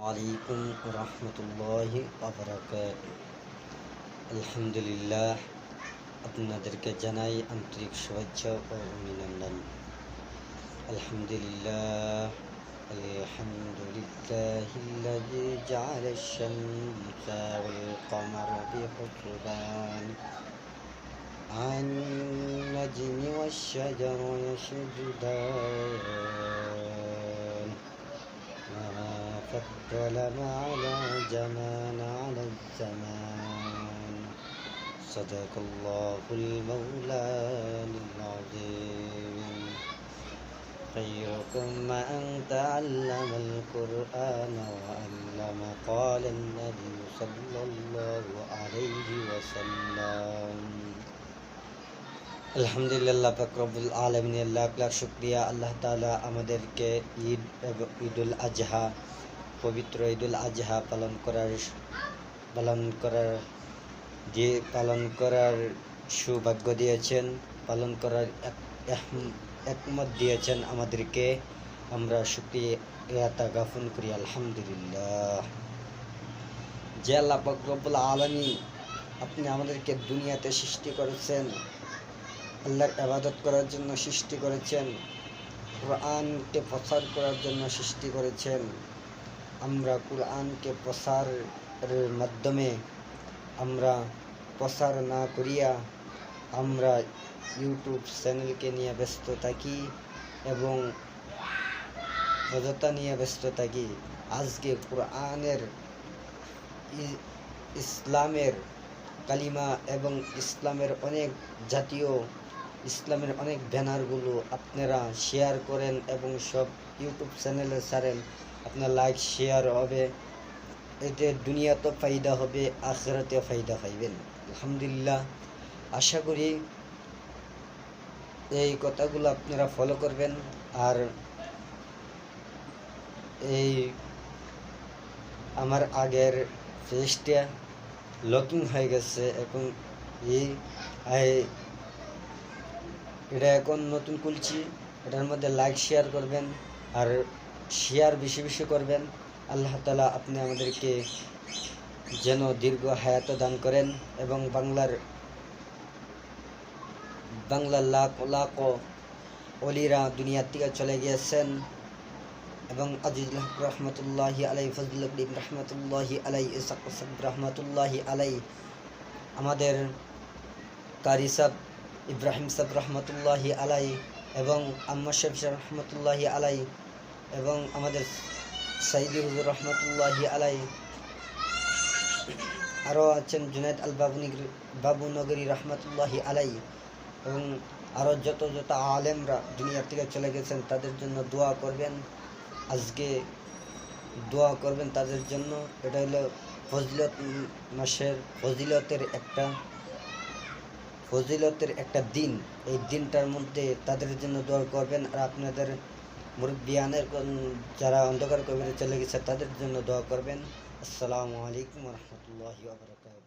আলাইকুম রহমতুল্লাহি ওয়াবারাকাতুহু। আলহামদুলিল্লাহ, আপনাদেরকে জানাই আন্তরিক শুভেচ্ছা ও অভিনন্দন। আলহামদুলিল্লাহ আলহামদুলিল্লাহিল্লাযী জাআলা আশ-শামসা ওয়াল কমারা বিহুসবান আন-নাজমি ওয়াশ-শাজারু ইয়াসজুদান فضل على جمان على الزمان صدق الله المولان العظيم خيركم من تعلم القرآن وعلم قال النبي صلى الله عليه وسلم। আলহামদুলিল্লাহ পাক রব্বুল আলামিনের লাখ লাখ শুকরিয়া। আল্লাহ তাআলা আমাদেরকে ঈদুল আজহা, পবিত্র ঈদুল আজহা পালন করার সৌভাগ্য দিয়েছেন, পালন করার একমত দিয়েছেন আমাদেরকে। আমরা শুকরিয়া জ্ঞাপন করি আলহামদুলিল্লাহ। যে আল্লাহ পাক রব্বুল আলামিন আপনি আমাদেরকে দুনিয়াতে সৃষ্টি করেছেন, আল্লাহর ইবাদত করার জন্য সৃষ্টি করেছেন, কোরআনকে প্রচার করার জন্য সৃষ্টি করেছেন। আমরা কোরআনকে প্রচারের মাধ্যমে আমরা প্রচার না করিয়া আমরা ইউটিউব চ্যানেলকে নিয়ে ব্যস্ত থাকি এবং অযথা নিয়ে ব্যস্ত থাকি। আজকে কোরআনের, ইসলামের কালিমা এবং ইসলামের অনেক জাতীয়, ইসলামের অনেক ব্যানারগুলো আপনারা শেয়ার করেন এবং সব ইউটিউব চ্যানেলে ছাড়েন। আপনার লাইক শেয়ার হবে, এতে দুনিয়াতেও ফায়দা হবে, আখিরাতেও ফায়দা পাইবেন আলহামদুলিল্লাহ। আশা করি এই কথাগুলো আপনারা ফলো করবেন। আর এই আমার আগের পেজটা লকিং হয়ে গেছে, এখন এটা এখন নতুন খুলছি। এটার মধ্যে লাইক শেয়ার করবেন আর শেয়ার বেশি বেশি করবেন। আল্লাহ তাআলা আপনি আমাদেরকে যেন দীর্ঘ হায়াত দান করেন এবং বাংলার লাখ লাখ ওলিরা দুনিয়ার থেকে চলে গিয়েছেন এবং আজিজুল হক রহমতুল্লাহি আলাই, ফজলুল করিম রহমতুল্লাহি আলাই, ইসহাক রহমতুল্লাহি আলাই, আমাদের কারি সাহেব ইব্রাহিম সাহেব রহমতুল্লাহি আলাই এবং আম্মা সাহেব রহমতুল্লাহি আলাই এবং আমাদের সাইদি হুজুর রহমতুল্লাহি আলাই, আরও আছেন জুনাইদ আল বাবুনগরী রহমতুল্লাহি আলাই এবং আরও যত আলেমরা দুনিয়া থেকে চলে গেছেন তাদের জন্য দোয়া করবেন। আজকে দোয়া করবেন তাদের জন্য। এটা হলো ফজিলত মাসের ফজিলতের একটা দিন। এই দিনটার মধ্যে তাদের জন্য দোয়া করবেন। আর আপনাদের মুরব্বিয়ানের যারা অন্ধকার কবরে চলে গেছে তাদের জন্য দোয়া করবেন। আসসালামু আলাইকুম ওয়া রাহমাতুল্লাহি ওয়া বারাকাতুহু।